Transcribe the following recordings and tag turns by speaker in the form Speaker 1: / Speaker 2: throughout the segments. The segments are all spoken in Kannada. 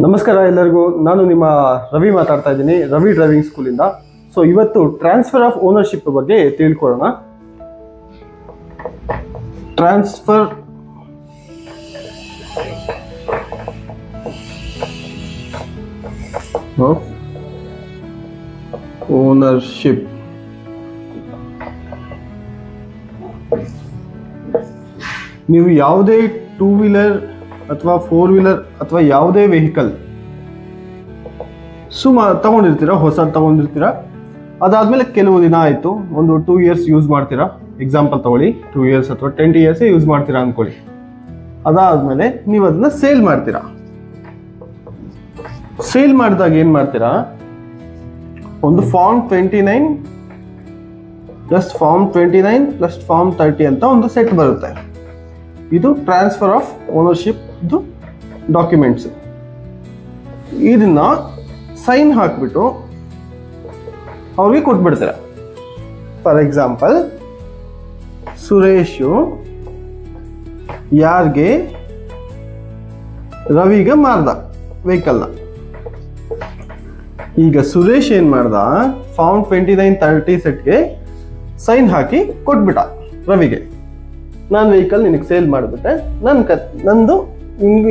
Speaker 1: ನಮಸ್ಕಾರ ಎಲ್ಲರಿಗೂ. ನಾನು ನಿಮ್ಮ ರವಿ ಮಾತಾಡ್ತಾ ಇದ್ದೀನಿ, ರವಿ ಡ್ರೈವಿಂಗ್ ಸ್ಕೂಲಿಂದ. ಸೊ ಇವತ್ತು ಟ್ರಾನ್ಸ್ಫರ್ ಆಫ್ ಓನರ್ಶಿಪ್ ಬಗ್ಗೆ ತಿಳ್ಕೊಳ್ಳೋಣ. Transfer of ownership. ನೀವು ಯಾವುದೇ ಟೂ ವೀಲರ್ ಅಥವಾ ಫೋರ್ ವೀಲರ್ ಅಥವಾ ಯಾವುದೇ ವೆಹಿಕಲ್ ತಗೊಂಡಿರ್ತೀರಾ, ಹೊಸದು ತಗೊಂಡಿರ್ತೀರಾ. ಅದಾದ್ಮೇಲೆ ಕೆಲವು ದಿನ ಆಯಿತು, ಒಂದು 2 years ಯೂಸ್ ಮಾಡ್ತೀರಾ. ಎಕ್ಸಾಂಪಲ್ ತಗೊಳ್ಳಿ, 2 years ಅಥವಾ 20 years ಯೂಸ್ ಮಾಡ್ತೀರಾ ಅನ್ಕೊಳ್ಳಿ. ಅದಾದ್ಮೇಲೆ ನೀವು ಅದನ್ನ ಸೇಲ್ ಮಾಡ್ತೀರಾ. ಸೇಲ್ ಮಾಡಿದಾಗ ಏನ್ ಮಾಡ್ತೀರಾ, ಒಂದು form 29 plus form 29 plus form 30 ಅಂತ ಒಂದು ಸೆಟ್ ಬರುತ್ತೆ. ಇದು ಟ್ರಾನ್ಸ್ಫರ್ ಆಫ್ ಓನರ್ಶಿಪ್ ಡಾಕ್ಯುಮೆಂಟ್ಸ್. ಇದನ್ನ ಸೈನ್ ಹಾಕ್ಬಿಟ್ಟು ಅವ್ರಿಗೆ ಕೊಟ್ಬಿಡ್ತೀರ. ಫಾರ್ ಎಕ್ಸಾಂಪಲ್, ಸುರೇಶು ಯಾರಿಗೆ ರವಿಗೆ ಮಾರ್ದ ವೆಹಿಕಲ್ನ. ಈಗ ಸುರೇಶ್ ಏನ್ ಮಾಡ್ದ, ಫಾರ್ಮ್ 29-30 ಸೆಟ್ಗೆ ಸೈನ್ ಹಾಕಿ ಕೊಟ್ಬಿಟ್ಟ ರವಿಗೆ. ನಾನು ವೆಹಿಕಲ್ ನಿನಗೆ ಸೇಲ್ ಮಾಡಿಬಿಟ್ಟೆ, ನಂದು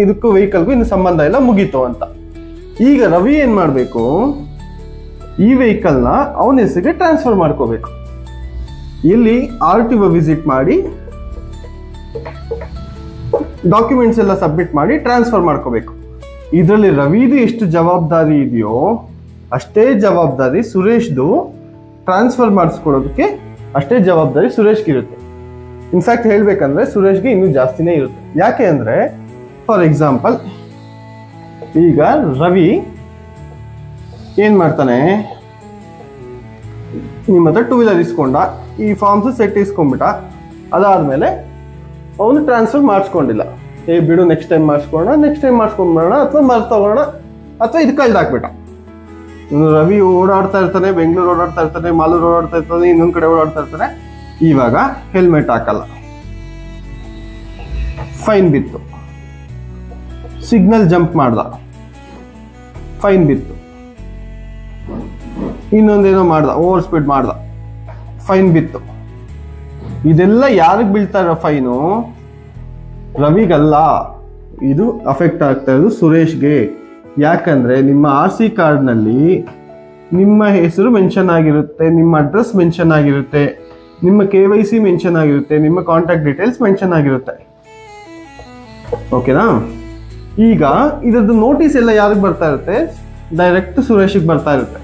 Speaker 1: ಇದಕ್ಕೂ ವೆಹಿಕಲ್ಗೂ ಇನ್ನು ಸಂಬಂಧ ಇಲ್ಲ, ಮುಗೀತು ಅಂತ. ಈಗ ರವಿ ಏನ್ ಮಾಡಬೇಕು, ಈ ವೆಹಿಕಲ್ನ ಅವನ ಹೆಸರಿಗೆ ಟ್ರಾನ್ಸ್ಫರ್ ಮಾಡ್ಕೋಬೇಕು. ಇಲ್ಲಿ RTO ವಿಸಿಟ್ ಮಾಡಿ ಡಾಕ್ಯುಮೆಂಟ್ಸ್ ಎಲ್ಲ ಸಬ್ಮಿಟ್ ಮಾಡಿ ಟ್ರಾನ್ಸ್ಫರ್ ಮಾಡ್ಕೋಬೇಕು. ಇದರಲ್ಲಿ ರವಿದು ಎಷ್ಟು ಜವಾಬ್ದಾರಿ ಇದೆಯೋ ಅಷ್ಟೇ ಜವಾಬ್ದಾರಿ ಸುರೇಶ್ದು ಟ್ರಾನ್ಸ್ಫರ್ ಮಾಡಿಸ್ಕೊಡೋದಕ್ಕೆ ಅಷ್ಟೇ ಜವಾಬ್ದಾರಿ ಸುರೇಶ್ಗೆ ಇರುತ್ತೆ. ಇನ್ಫ್ಯಾಕ್ಟ್ ಹೇಳ್ಬೇಕಂದ್ರೆ ಸುರೇಶ್ಗೆ ಇನ್ನೂ ಜಾಸ್ತಿನೇ ಇರುತ್ತೆ. ಯಾಕೆ ಅಂದ್ರೆ, ಫಾರ್ ಎಕ್ಸಾಂಪಲ್, ಈಗ ರವಿ ಏನ್ ಮಾಡ್ತಾನೆ, ನಿಮ್ಮ ಹತ್ರ 2 ವೀಲರ್ ಇಸ್ಕೊಂಡ, ಈ ಫಾರ್ಮ್ಸ್ ಸೆಟ್ ಇಸ್ಕೊಂಡ್ಬಿಟ್ಟ. ಅದಾದ್ಮೇಲೆ ಅವನು ಟ್ರಾನ್ಸ್ಫರ್ ಮಾಡಿಸ್ಕೊಂಡಿಲ್ಲ. ಬಿಡು, ನೆಕ್ಸ್ಟ್ ಟೈಮ್ ಮಾಡಿಸ್ಕೊಂಡ್ಬಿಡೋಣ ಅಥವಾ ಮರ್ತೋಗೋಣ ಅಥವಾ ಇದು ಕಳ್ದಾಕ್ಬಿಟ್ಟ. ರವಿ ಓಡಾಡ್ತಾ ಇರ್ತಾನೆ, ಬೆಂಗಳೂರು ಓಡಾಡ್ತಾ ಇರ್ತಾನೆ, ಮಾಲೂರು ಓಡಾಡ್ತಾ ಇರ್ತಾನೆ, ಇನ್ನೊಂದ್ ಕಡೆ ಓಡಾಡ್ತಾ ಇರ್ತಾನೆ. ಇವಾಗ ಹೆಲ್ಮೆಟ್ ಹಾಕಲ್ಲ, ಫೈನ್ ಬಿತ್ತು. ಸಿಗ್ನಲ್ ಜಂಪ್ ಮಾಡ್ದ, ಫೈನ್ ಬಿತ್ತು. ಇನ್ನೊಂದೇನೋ ಮಾಡ್ದ, ಓವರ್ ಸ್ಪೀಡ್ ಮಾಡ್ದ, ಫೈನ್ ಬಿತ್ತು. ಇದೆಲ್ಲ ಯಾರಿಗೆ ಬೀಳ್ತಾ ಇರೋ ಫೈನು? ರವಿಗಲ್ಲ, ಇದು ಅಫೆಕ್ಟ್ ಆಗ್ತಾ ಇರೋದು ಸುರೇಶ್ಗೆ. ಯಾಕಂದ್ರೆ ನಿಮ್ಮ RC ಕಾರ್ಡ್ನಲ್ಲಿ ನಿಮ್ಮ ಹೆಸರು ಮೆನ್ಷನ್ ಆಗಿರುತ್ತೆ, ನಿಮ್ಮ ಅಡ್ರೆಸ್ ಮೆನ್ಷನ್ ಆಗಿರುತ್ತೆ, ನಿಮ್ಮ KYC ಮೆನ್ಷನ್ ಆಗಿರುತ್ತೆ, ನಿಮ್ಮ ಕಾಂಟ್ಯಾಕ್ಟ್ ಡೀಟೇಲ್ಸ್ ಮೆನ್ಷನ್ ಆಗಿರುತ್ತೆ. ಓಕೆನಾ? ಈಗ ಇದ್ರದ್ದು ನೋಟಿಸ್ ಎಲ್ಲ ಯಾರಿಗೆ ಬರ್ತಾ ಇರುತ್ತೆ? ಡೈರೆಕ್ಟ್ ಸುರೇಶಿಗೆ ಬರ್ತಾ ಇರುತ್ತೆ.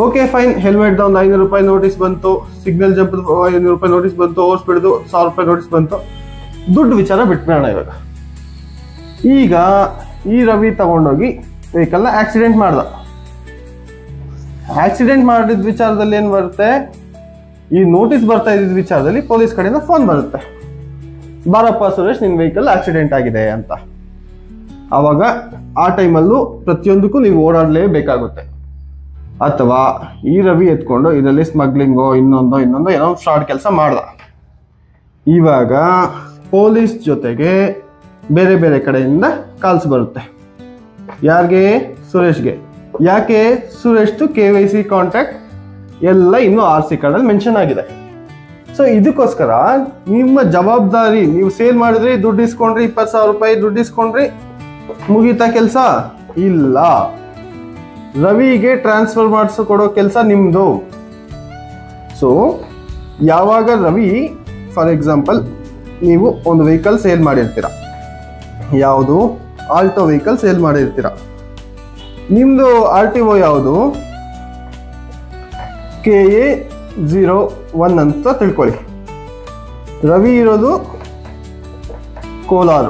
Speaker 1: ಓಕೆ ಫೈನ್, ಹೆಲ್ಮೆಟ್ ಒಂದು 500 ರೂಪಾಯಿ ನೋಟಿಸ್ ಬಂತು, ಸಿಗ್ನಲ್ ಜಂಪ್ 500 ರೂಪಾಯಿ ನೋಟಿಸ್ ಬಂತು, ಓವರ್ ಸ್ಪೀಡ್ದು 1000 ರೂಪಾಯಿ ನೋಟಿಸ್ ಬಂತು. ದುಡ್ಡು ವಿಚಾರ ಬಿಟ್ಬಿಡೋಣ. ಇವಾಗ ಈಗ ಈ ರವಿ ತಗೊಂಡೋಗಿ ವೆಹಿಕಲ್ನ ಆಕ್ಸಿಡೆಂಟ್ ಮಾಡ್ದ. ಆಕ್ಸಿಡೆಂಟ್ ಮಾಡಿದ ವಿಚಾರದಲ್ಲಿ ಏನ್ ಬರುತ್ತೆ, ಈ ನೋಟಿಸ್ ಬರ್ತಾ ಇದ್ದ ವಿಚಾರದಲ್ಲಿ ಪೊಲೀಸ್ ಕಡೆಯಿಂದ ಫೋನ್ ಬರುತ್ತೆ, ಬಾರಪ್ಪ ಸುರೇಶ್, ನಿನ್ ವೆಹಿಕಲ್ ಆಕ್ಸಿಡೆಂಟ್ ಆಗಿದೆ ಅಂತ. ಆವಾಗ ಆ ಟೈಮಲ್ಲೂ ಪ್ರತಿಯೊಂದಕ್ಕೂ ನೀವು ಓಡಾಡಲೇಬೇಕಾಗುತ್ತೆ. ಅಥವಾ ಈ ರವಿ ಎತ್ಕೊಂಡು ಇದರಲ್ಲಿ ಸ್ಮಗ್ಲಿಂಗೋ ಇನ್ನೊಂದೋ ಏನೋ ಫ್ರಾಡ್ ಕೆಲಸ ಮಾಡ್ದ. ಇವಾಗ ಪೊಲೀಸ್ ಜೊತೆಗೆ ಬೇರೆ ಬೇರೆ ಕಡೆಯಿಂದ ಕಾಲ್ಸ್ ಬರುತ್ತೆ. ಯಾರಿಗೆ? ಸುರೇಶ್ಗೆ. ಯಾಕೆ? ಸುರೇಶ್ದು KYC ಕಾಂಟ್ಯಾಕ್ಟ್ ಎಲ್ಲ ಇನ್ನೂ RC ಕಾರ್ಡಲ್ಲಿ ಮೆನ್ಷನ್ ಆಗಿದೆ. ಸೊ ಇದಕ್ಕೋಸ್ಕರ ನಿಮ್ಮ ಜವಾಬ್ದಾರಿ, ನೀವು ಸೇಲ್ ಮಾಡಿದ್ರಿ, ದುಡ್ಡು ಇಸ್ಕೊಂಡ್ರಿ, 20,000 ರೂಪಾಯಿ ದುಡ್ಡು ಇಸ್ಕೊಂಡ್ರಿ, ಮುಗೀತಾ ಕೆಲಸ? ಇಲ್ಲ, ರವಿಗೆ ಟ್ರಾನ್ಸ್ಫರ್ ಮಾಡಿಸ್ಕೊಡೋ ಕೆಲಸ ನಿಮ್ದು. ಸೊ ಯಾವಾಗ ರವಿ, ಫಾರ್ ಎಕ್ಸಾಂಪಲ್, ನೀವು ಒಂದು ವೆಹಿಕಲ್ ಸೇಲ್ ಮಾಡಿರ್ತೀರ, ಯಾವುದು? ಆಲ್ಟೋ ವೆಹಿಕಲ್ ಸೇಲ್ ಮಾಡಿರ್ತೀರ. ನಿಮ್ದು RTO ಯಾವುದು? KA01 ಅಂತ ತಿಳ್ಕೊಳ್ಳಿ. ರವಿ ಇರೋದು ಕೋಲಾರ,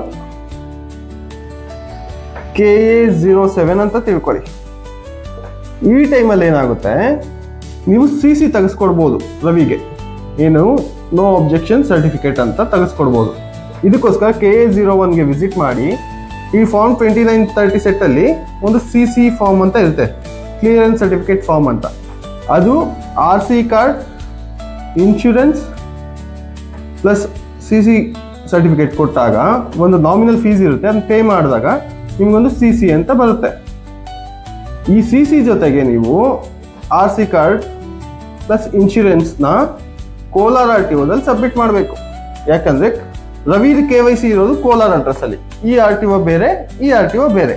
Speaker 1: KA07 ಅಂತ ತಿಳ್ಕೊಳ್ಳಿ. ಈ ಟೈಮಲ್ಲಿ ಏನಾಗುತ್ತೆ, ನೀವು CC ತೆಗೆಸ್ಕೊಡ್ಬೋದು ರವಿಗೆ. ಏನು? ನೋ ಅಬ್ಜೆಕ್ಷನ್ ಸರ್ಟಿಫಿಕೇಟ್ ಅಂತ ತೆಗೆಸ್ಕೊಡ್ಬೋದು. ಇದಕ್ಕೋಸ್ಕರ KA01ಗೆ ವಿಸಿಟ್ ಮಾಡಿ, ಈ ಫಾರ್ಮ್ 29-30 ಸೆಟ್ಟಲ್ಲಿ ಒಂದು CC ಫಾರ್ಮ್ ಅಂತ ಇರುತ್ತೆ, ಕ್ಲಿಯರೆನ್ಸ್ ಸರ್ಟಿಫಿಕೇಟ್ ಫಾರ್ಮ್ ಅಂತ. ಅದು RC card, insurance plus CC certificate ಕೊಟ್ಟಾಗ ಒಂದು ನಾಮಿನಲ್ ಫೀಸ್ ಇರುತ್ತೆ, ಅದನ್ನ ಪೇ ಮಾಡಿದಾಗ ನಿಮ್ಗೊಂದು CC ಅಂತ ಬರುತ್ತೆ. ಈ CC ಜೊತೆಗೆ ನೀವು RC ಕಾರ್ಡ್ ಪ್ಲಸ್ ಇನ್ಶೂರೆನ್ಸ್ನ ಕೋಲಾರ RTOದಲ್ಲಿ ಸಬ್ಮಿಟ್ ಮಾಡಬೇಕು. ಯಾಕಂದ್ರೆ ರವಿದು KYC ಇರೋದು ಕೋಲಾರ ಅಡ್ರೆಸ್ಸಲ್ಲಿ, ಈ RTO ಬೇರೆ, ಈ RTO ಬೇರೆ.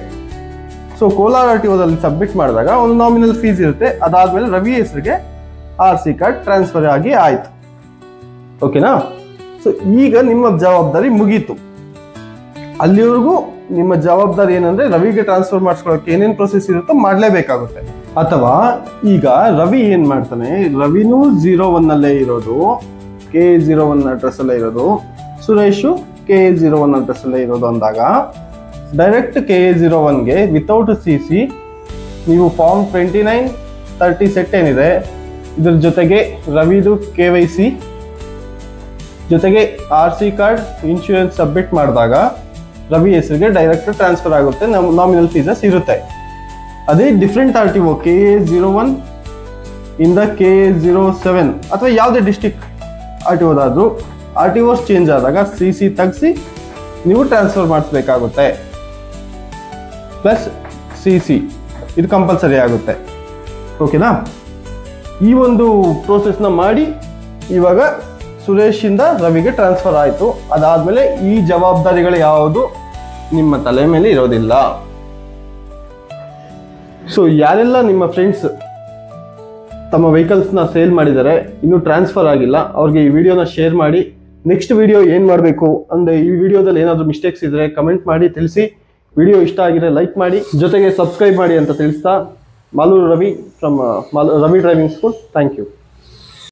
Speaker 1: ಸೊ ಕೋಲಾರ RTOದಲ್ಲಿ ಸಬ್ಮಿಟ್ ಮಾಡಿದಾಗ ಒಂದು ನಾಮಿನಲ್ ಫೀಸ್ ಇರುತ್ತೆ. ಅದಾದ್ಮೇಲೆ ರವಿ ಹೆಸರಿಗೆ RC ಕಾರ್ಡ್ ಟ್ರಾನ್ಸ್ಫರ್ ಆಗಿ ಆಯ್ತು. ಓಕೆನಾ? ಸೊ ಈಗ ನಿಮ್ಮ ಜವಾಬ್ದಾರಿ ಮುಗೀತು. ಅಲ್ಲಿವರೆಗೂ ನಿಮ್ಮ ಜವಾಬ್ದಾರಿ ಏನಂದ್ರೆ ರವಿಗೆ ಟ್ರಾನ್ಸ್ಫರ್ ಮಾಡಿಸ್ಕೊಳ್ಳೋಕೆ ಏನೇನು ಪ್ರೊಸೆಸ್ ಇರುತ್ತೋ ಮಾಡಲೇಬೇಕಾಗುತ್ತೆ. ಅಥವಾ ಈಗ ರವಿ ಏನ್ ಮಾಡ್ತಾನೆ, ರವಿನೂ 01 ಇರೋದು, KA01 ಅಡ್ರೆಸ್ ಅಲ್ಲೇ ಇರೋದು, ಸುರೇಶು KA01 ಅಡ್ರೆಸ್ ಅಲ್ಲೇ ಇರೋದು ಅಂದಾಗ ಡೈರೆಕ್ಟ್ KA01ಗೆ ವಿತೌಟ್ CC ನೀವು ಫಾರ್ಮ್ 29/30 ಸೆಟ್ ಏನಿದೆ ಇದ್ರ ಜೊತೆಗೆ ರವಿದು KYC ಜೊತೆಗೆ RC ಕಾರ್ಡ್ ಇನ್ಶೂರೆನ್ಸ್ ಸಬ್ಮಿಟ್ ಮಾಡಿದಾಗ ರವಿ ಹೆಸರಿಗೆ ಡೈರೆಕ್ಟ್ ಟ್ರಾನ್ಸ್ಫರ್ ಆಗುತ್ತೆ, ನಾಮಿನಲ್ ಫೀಸಸ್ ಇರುತ್ತೆ. ಅದೇ ಡಿಫ್ರೆಂಟ್ RTO KA01 ಇಂದ KA07 ಅಥವಾ ಯಾವುದೇ ಡಿಸ್ಟಿಕ್ RTOದಾದ್ರೂ RTOಸ್ ಚೇಂಜ್ ಆದಾಗ CC ತೆಗೆಸಿ ನೀವು ಟ್ರಾನ್ಸ್ಫರ್ ಮಾಡಿಸ್ಬೇಕಾಗುತ್ತೆ. ಪ್ಲಸ್ CC ಇದು ಕಂಪಲ್ಸರಿ ಆಗುತ್ತೆ. ಓಕೆನಾ? ಈ ಒಂದು ಪ್ರೋಸೆಸ್ನ ಮಾಡಿ ಇವಾಗ ಸುರೇಶಿಂದ ರವಿಗೆ ಟ್ರಾನ್ಸ್ಫರ್ ಆಯಿತು. ಅದಾದಮೇಲೆ ಈ ಜವಾಬ್ದಾರಿಗಳು ಯಾವುದು ನಿಮ್ಮ ತಲೆ ಮೇಲೆ ಇರೋದಿಲ್ಲ. ಸೊ ಯಾರೆಲ್ಲ ನಿಮ್ಮ ಫ್ರೆಂಡ್ಸ್ ತಮ್ಮ ವೆಹಿಕಲ್ಸ್ನ ಸೇಲ್ ಮಾಡಿದ್ದಾರೆ, ಇನ್ನೂ ಟ್ರಾನ್ಸ್ಫರ್ ಆಗಿಲ್ಲ, ಅವ್ರಿಗೆ ಈ ವಿಡಿಯೋನ ಶೇರ್ ಮಾಡಿ. ನೆಕ್ಸ್ಟ್ ವಿಡಿಯೋ ಏನು ಮಾಡಬೇಕು ಅಂದರೆ ಈ ವಿಡಿಯೋದಲ್ಲಿ ಏನಾದರೂ ಮಿಸ್ಟೇಕ್ಸ್ ಇದ್ದರೆ ಕಮೆಂಟ್ ಮಾಡಿ ತಿಳಿಸಿ. ವಿಡಿಯೋ ಇಷ್ಟ ಆಗಿದ್ರೆ ಲೈಕ್ ಮಾಡಿ, ಜೊತೆಗೆ ಸಬ್ಸ್ಕ್ರೈಬ್ ಮಾಡಿ ಅಂತ ತಿಳಿಸ್ತಾ Malur Ravi from Ravi driving school. Thank you.